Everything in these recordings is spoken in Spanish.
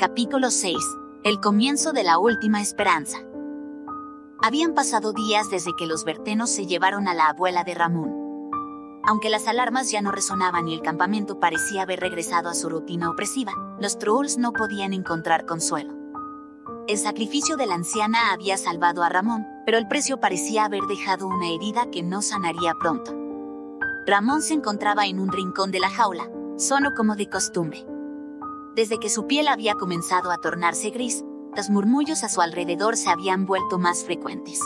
Capítulo 6. El comienzo de la última esperanza. Habían pasado días desde que los Vertenos se llevaron a la abuela de Ramón. Aunque las alarmas ya no resonaban y el campamento parecía haber regresado a su rutina opresiva, los Trolls no podían encontrar consuelo. El sacrificio de la anciana había salvado a Ramón, pero el precio parecía haber dejado una herida que no sanaría pronto. Ramón se encontraba en un rincón de la jaula, solo como de costumbre. Desde que su piel había comenzado a tornarse gris, los murmullos a su alrededor se habían vuelto más frecuentes.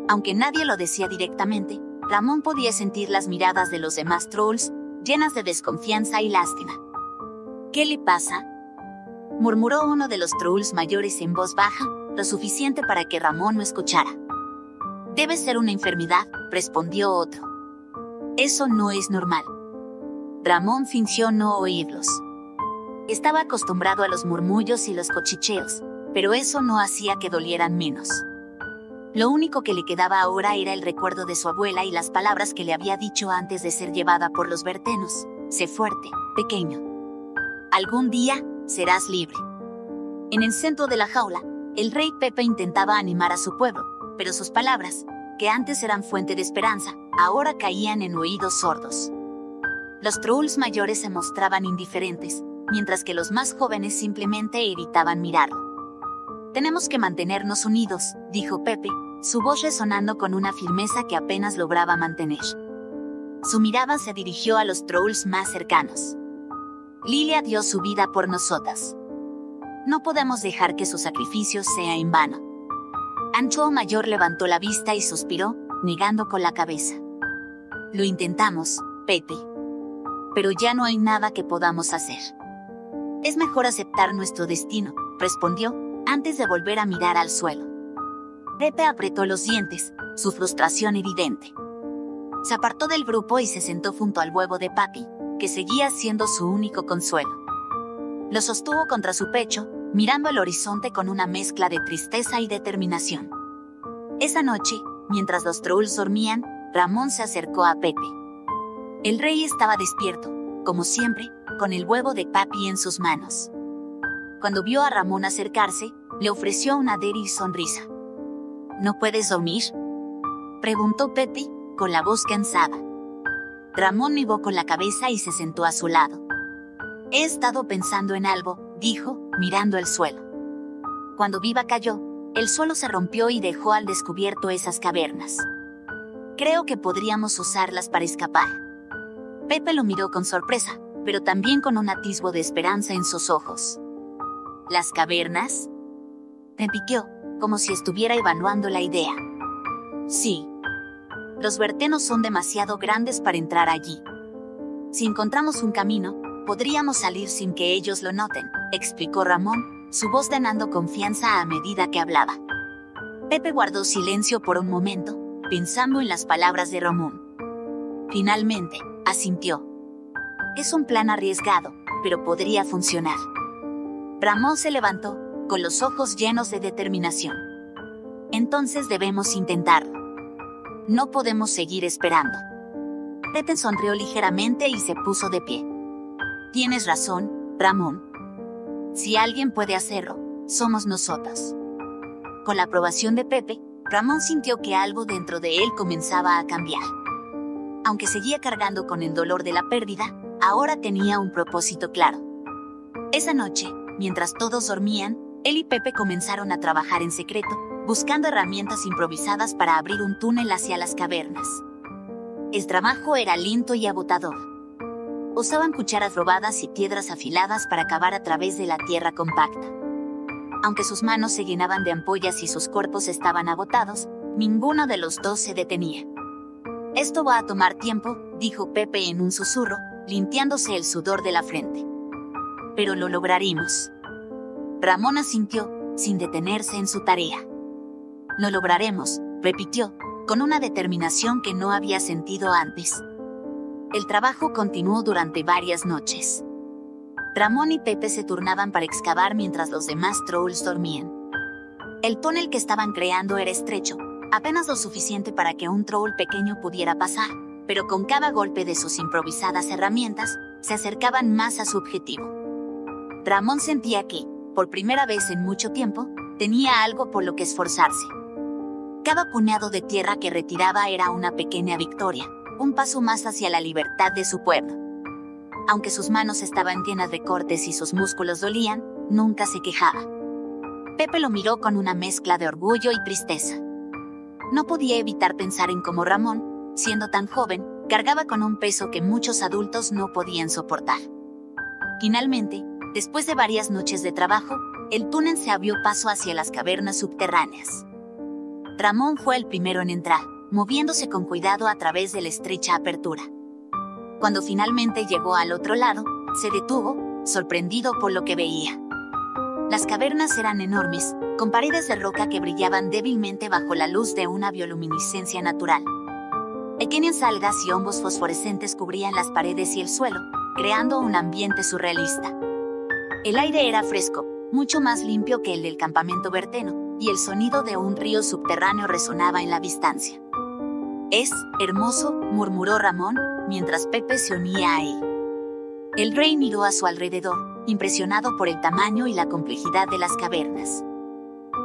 Aunque nadie lo decía directamente, Ramón podía sentir las miradas de los demás Trolls, llenas de desconfianza y lástima. ¿Qué le pasa?, murmuró uno de los Trolls mayores en voz baja, lo suficiente para que Ramón no escuchara. Debe ser una enfermedad, respondió otro. Eso no es normal. Ramón fingió no oírlos. Estaba acostumbrado a los murmullos y los cochicheos, pero eso no hacía que dolieran menos. Lo único que le quedaba ahora era el recuerdo de su abuela y las palabras que le había dicho antes de ser llevada por los Vertenos. Sé fuerte, pequeño. Algún día, serás libre. En el centro de la jaula, el rey Pepe intentaba animar a su pueblo, pero sus palabras, que antes eran fuente de esperanza, ahora caían en oídos sordos. Los Trolls mayores se mostraban indiferentes, mientras que los más jóvenes simplemente evitaban mirarlo. Tenemos que mantenernos unidos, dijo Pepe, su voz resonando con una firmeza que apenas lograba mantener. Su mirada se dirigió a los Trolls más cercanos. Lilia dio su vida por nosotras. No podemos dejar que su sacrificio sea en vano. Ancho Mayor levantó la vista y suspiró, negando con la cabeza. Lo intentamos, Pepe. Pero ya no hay nada que podamos hacer. Es mejor aceptar nuestro destino, respondió, antes de volver a mirar al suelo. Pepe apretó los dientes, su frustración evidente. Se apartó del grupo y se sentó junto al huevo de Papi, que seguía siendo su único consuelo. Lo sostuvo contra su pecho, mirando el horizonte con una mezcla de tristeza y determinación. Esa noche, mientras los Trolls dormían, Ramón se acercó a Pepe. El rey estaba despierto, como siempre, con el huevo de Papi en sus manos. Cuando vio a Ramón acercarse, le ofreció una débil sonrisa. ¿No puedes dormir?, preguntó Pepe, con la voz cansada. Ramón negó con la cabeza y se sentó a su lado. He estado pensando en algo, dijo, mirando el suelo. Cuando Viva cayó, el suelo se rompió y dejó al descubierto esas cavernas. Creo que podríamos usarlas para escapar. Pepe lo miró con sorpresa, pero también con un atisbo de esperanza en sus ojos. ¿Las cavernas?, repiqueó, como si estuviera evaluando la idea. Sí. Los Vertenos son demasiado grandes para entrar allí. Si encontramos un camino, podríamos salir sin que ellos lo noten, explicó Ramón, su voz ganando confianza a medida que hablaba. Pepe guardó silencio por un momento, pensando en las palabras de Ramón. Finalmente, asintió. Es un plan arriesgado, pero podría funcionar. Ramón se levantó, con los ojos llenos de determinación. Entonces debemos intentarlo. No podemos seguir esperando. Pepe sonrió ligeramente y se puso de pie. Tienes razón, Ramón. Si alguien puede hacerlo, somos nosotros. Con la aprobación de Pepe, Ramón sintió que algo dentro de él comenzaba a cambiar. Aunque seguía cargando con el dolor de la pérdida, ahora tenía un propósito claro. Esa noche, mientras todos dormían, él y Pepe comenzaron a trabajar en secreto, buscando herramientas improvisadas para abrir un túnel hacia las cavernas. El trabajo era lento y agotador. Usaban cucharas robadas y piedras afiladas para cavar a través de la tierra compacta. Aunque sus manos se llenaban de ampollas y sus cuerpos estaban agotados, ninguno de los dos se detenía. Esto va a tomar tiempo, dijo Pepe en un susurro, limpiándose el sudor de la frente. Pero lo lograremos. Ramón asintió, sin detenerse en su tarea. Lo lograremos, repitió, con una determinación que no había sentido antes. El trabajo continuó durante varias noches. Ramón y Pepe se turnaban para excavar mientras los demás Trolls dormían. El túnel que estaban creando era estrecho, apenas lo suficiente para que un Troll pequeño pudiera pasar, pero con cada golpe de sus improvisadas herramientas, se acercaban más a su objetivo. Ramón sentía que, por primera vez en mucho tiempo, tenía algo por lo que esforzarse. Cada puñado de tierra que retiraba era una pequeña victoria, un paso más hacia la libertad de su pueblo. Aunque sus manos estaban llenas de cortes y sus músculos dolían, nunca se quejaba. Pepe lo miró con una mezcla de orgullo y tristeza. No podía evitar pensar en cómo Ramón, siendo tan joven, cargaba con un peso que muchos adultos no podían soportar. Finalmente, después de varias noches de trabajo, el túnel se abrió paso hacia las cavernas subterráneas. Ramón fue el primero en entrar, moviéndose con cuidado a través de la estrecha apertura. Cuando finalmente llegó al otro lado, se detuvo, sorprendido por lo que veía. Las cavernas eran enormes, con paredes de roca que brillaban débilmente bajo la luz de una bioluminiscencia natural. Pequeñas algas y hongos fosforescentes cubrían las paredes y el suelo, creando un ambiente surrealista. El aire era fresco, mucho más limpio que el del campamento verteno, y el sonido de un río subterráneo resonaba en la distancia. «Es hermoso», murmuró Ramón, mientras Pepe se unía a él. El rey miró a su alrededor, impresionado por el tamaño y la complejidad de las cavernas.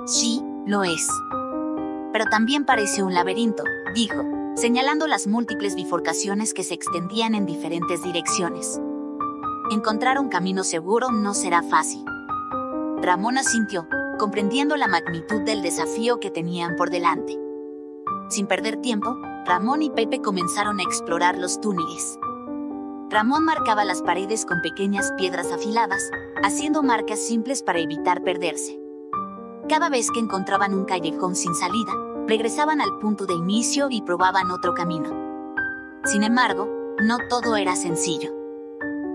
«Sí, lo es. Pero también parece un laberinto», dijo, señalando las múltiples bifurcaciones que se extendían en diferentes direcciones. «Encontrar un camino seguro no será fácil». Ramón asintió, comprendiendo la magnitud del desafío que tenían por delante. Sin perder tiempo, Ramón y Pepe comenzaron a explorar los túneles. Ramón marcaba las paredes con pequeñas piedras afiladas, haciendo marcas simples para evitar perderse. Cada vez que encontraban un callejón sin salida, regresaban al punto de inicio y probaban otro camino. Sin embargo, no todo era sencillo.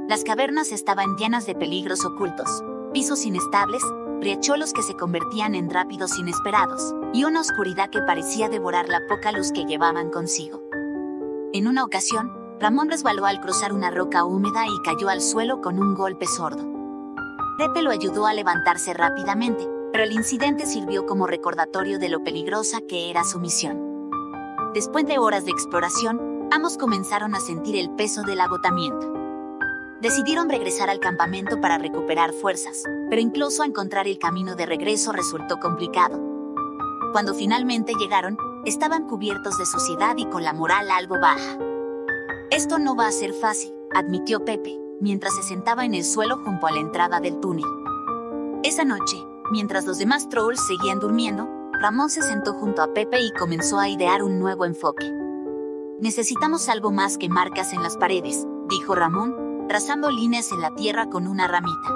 Las cavernas estaban llenas de peligros ocultos, pisos inestables, riachuelos que se convertían en rápidos inesperados, y una oscuridad que parecía devorar la poca luz que llevaban consigo. En una ocasión, Ramón resbaló al cruzar una roca húmeda y cayó al suelo con un golpe sordo. Pepe lo ayudó a levantarse rápidamente, pero el incidente sirvió como recordatorio de lo peligrosa que era su misión. Después de horas de exploración, ambos comenzaron a sentir el peso del agotamiento. Decidieron regresar al campamento para recuperar fuerzas, pero incluso encontrar el camino de regreso resultó complicado. Cuando finalmente llegaron, estaban cubiertos de suciedad y con la moral algo baja. «Esto no va a ser fácil», admitió Pepe, mientras se sentaba en el suelo junto a la entrada del túnel. Esa noche, mientras los demás trolls seguían durmiendo, Ramón se sentó junto a Pepe y comenzó a idear un nuevo enfoque. «Necesitamos algo más que marcas en las paredes», dijo Ramón, trazando líneas en la tierra con una ramita.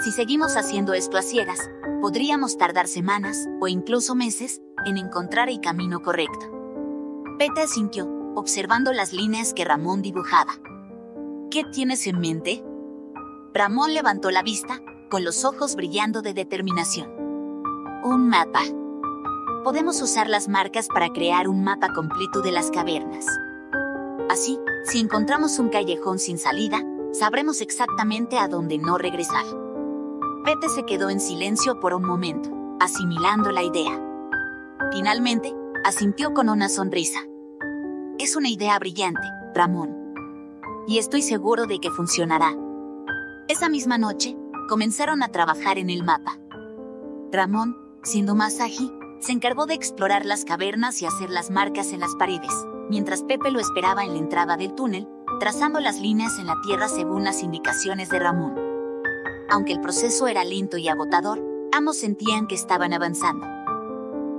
«Si seguimos haciendo esto a ciegas, podríamos tardar semanas, o incluso meses, en encontrar el camino correcto». Pepe asintió, observando las líneas que Ramón dibujaba. «¿Qué tienes en mente?». Ramón levantó la vista, con los ojos brillando de determinación. «Un mapa. Podemos usar las marcas para crear un mapa completo de las cavernas. Así, si encontramos un callejón sin salida, sabremos exactamente a dónde no regresar». Pepe se quedó en silencio por un momento, asimilando la idea. Finalmente, asintió con una sonrisa. «Es una idea brillante, Ramón. Y estoy seguro de que funcionará». Esa misma noche, comenzaron a trabajar en el mapa. Ramón, siendo más ágil, se encargó de explorar las cavernas y hacer las marcas en las paredes, mientras Pepe lo esperaba en la entrada del túnel, trazando las líneas en la tierra según las indicaciones de Ramón. Aunque el proceso era lento y agotador, ambos sentían que estaban avanzando.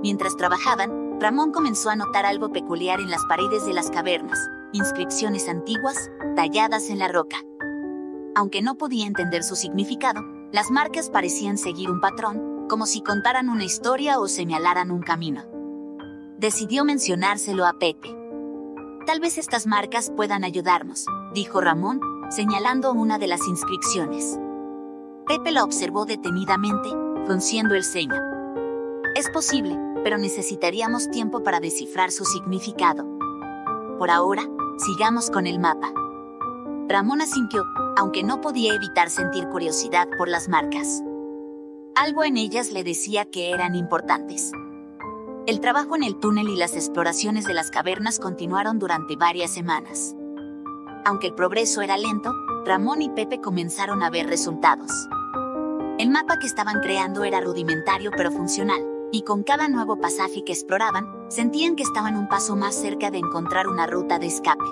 Mientras trabajaban, Ramón comenzó a notar algo peculiar en las paredes de las cavernas, inscripciones antiguas, talladas en la roca. Aunque no podía entender su significado, las marcas parecían seguir un patrón, como si contaran una historia o señalaran un camino. Decidió mencionárselo a Pepe. «Tal vez estas marcas puedan ayudarnos», dijo Ramón, señalando una de las inscripciones. Pepe la observó detenidamente, frunciendo el ceño. «Es posible, pero necesitaríamos tiempo para descifrar su significado. Por ahora, sigamos con el mapa». Ramón asintió, aunque no podía evitar sentir curiosidad por las marcas. Algo en ellas le decía que eran importantes. El trabajo en el túnel y las exploraciones de las cavernas continuaron durante varias semanas. Aunque el progreso era lento, Ramón y Pepe comenzaron a ver resultados. El mapa que estaban creando era rudimentario pero funcional, y con cada nuevo pasaje que exploraban, sentían que estaban un paso más cerca de encontrar una ruta de escape.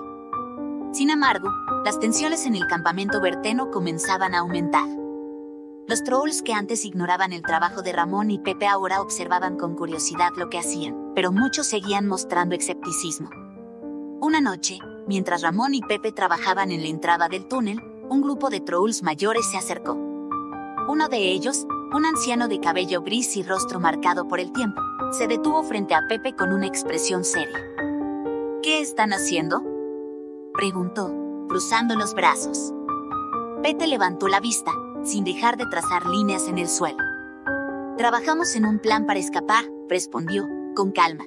Sin embargo, las tensiones en el campamento verteno comenzaban a aumentar. Los trolls que antes ignoraban el trabajo de Ramón y Pepe ahora observaban con curiosidad lo que hacían, pero muchos seguían mostrando escepticismo. Una noche, mientras Ramón y Pepe trabajaban en la entrada del túnel, un grupo de trolls mayores se acercó. Uno de ellos, un anciano de cabello gris y rostro marcado por el tiempo, se detuvo frente a Pepe con una expresión seria. ¿Qué están haciendo?, preguntó, cruzando los brazos. Pepe levantó la vista, sin dejar de trazar líneas en el suelo. Trabajamos en un plan para escapar, respondió, con calma.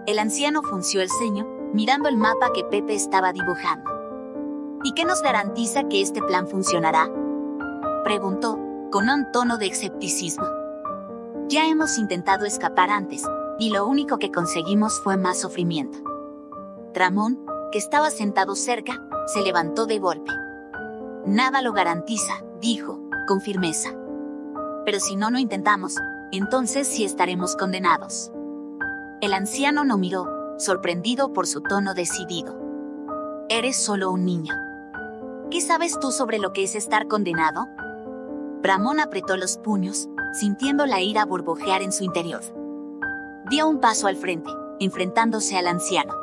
El anciano frunció el ceño, mirando el mapa que Pepe estaba dibujando. ¿Y qué nos garantiza que este plan funcionará?, preguntó, con un tono de escepticismo. Ya hemos intentado escapar antes, y lo único que conseguimos fue más sufrimiento. Ramón, que estaba sentado cerca, se levantó de golpe. Nada lo garantiza, dijo, con firmeza. Pero si no lo intentamos, entonces sí estaremos condenados. El anciano no miró, sorprendido por su tono decidido. Eres solo un niño. ¿Qué sabes tú sobre lo que es estar condenado? Ramón apretó los puños, sintiendo la ira burbujear en su interior. Dio un paso al frente, enfrentándose al anciano.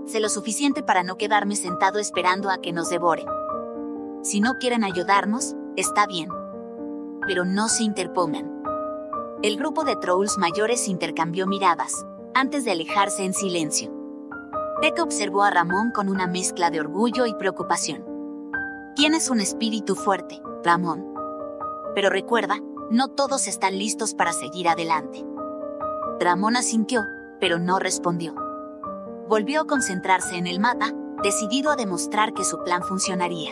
Sé lo suficiente para no quedarme sentado esperando a que nos devoren. Si no quieren ayudarnos, está bien. Pero no se interpongan. El grupo de trolls mayores intercambió miradas, antes de alejarse en silencio. Pepe observó a Ramón con una mezcla de orgullo y preocupación. Tienes un espíritu fuerte, Ramón. Pero recuerda, no todos están listos para seguir adelante. Ramón asintió, pero no respondió. Volvió a concentrarse en el mapa, decidido a demostrar que su plan funcionaría.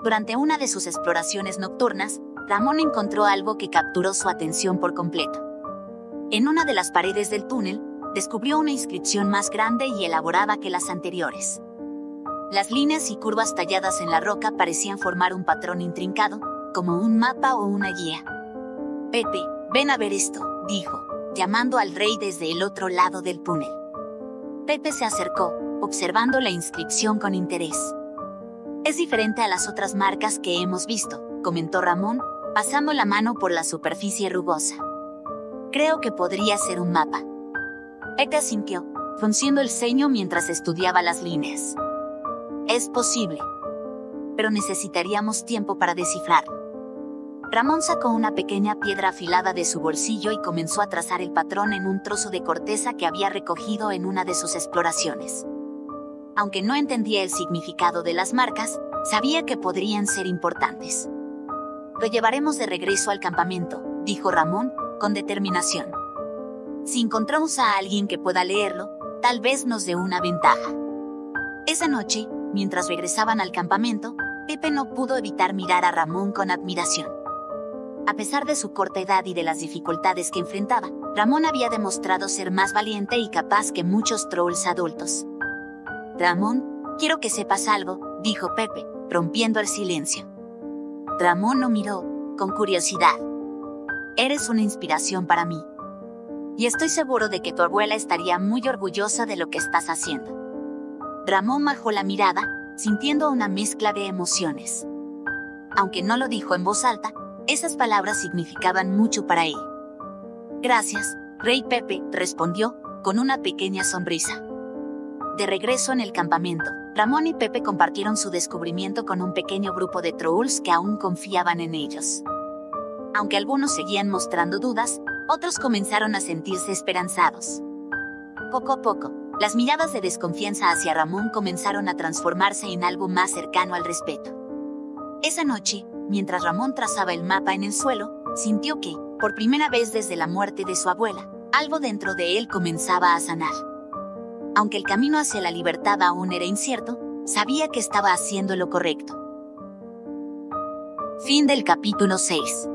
Durante una de sus exploraciones nocturnas, Ramón encontró algo que capturó su atención por completo. En una de las paredes del túnel, descubrió una inscripción más grande y elaborada que las anteriores. Las líneas y curvas talladas en la roca parecían formar un patrón intrincado, como un mapa o una guía. Pepe, ven a ver esto, dijo, llamando al rey desde el otro lado del túnel. Pepe se acercó, observando la inscripción con interés. Es diferente a las otras marcas que hemos visto, comentó Ramón, pasando la mano por la superficie rugosa. Creo que podría ser un mapa. Pepe asintió, frunciendo el ceño mientras estudiaba las líneas. Es posible, pero necesitaríamos tiempo para descifrarlo. Ramón sacó una pequeña piedra afilada de su bolsillo y comenzó a trazar el patrón en un trozo de corteza que había recogido en una de sus exploraciones. Aunque no entendía el significado de las marcas, sabía que podrían ser importantes. Lo llevaremos de regreso al campamento, dijo Ramón, con determinación. Si encontramos a alguien que pueda leerlo, tal vez nos dé una ventaja. Esa noche, mientras regresaban al campamento, Pepe no pudo evitar mirar a Ramón con admiración. A pesar de su corta edad y de las dificultades que enfrentaba, Ramón había demostrado ser más valiente y capaz que muchos trolls adultos. Ramón, quiero que sepas algo, dijo Pepe, rompiendo el silencio. Ramón lo miró, con curiosidad. Eres una inspiración para mí. Y estoy seguro de que tu abuela estaría muy orgullosa de lo que estás haciendo. Ramón bajó la mirada, sintiendo una mezcla de emociones. Aunque no lo dijo en voz alta, esas palabras significaban mucho para él. Gracias, Rey Pepe, respondió, con una pequeña sonrisa. De regreso en el campamento, Ramón y Pepe compartieron su descubrimiento con un pequeño grupo de trolls que aún confiaban en ellos. Aunque algunos seguían mostrando dudas, otros comenzaron a sentirse esperanzados. Poco a poco, las miradas de desconfianza hacia Ramón comenzaron a transformarse en algo más cercano al respeto. Esa noche, mientras Ramón trazaba el mapa en el suelo, sintió que, por primera vez desde la muerte de su abuela, algo dentro de él comenzaba a sanar. Aunque el camino hacia la libertad aún era incierto, sabía que estaba haciendo lo correcto. Fin del capítulo 6.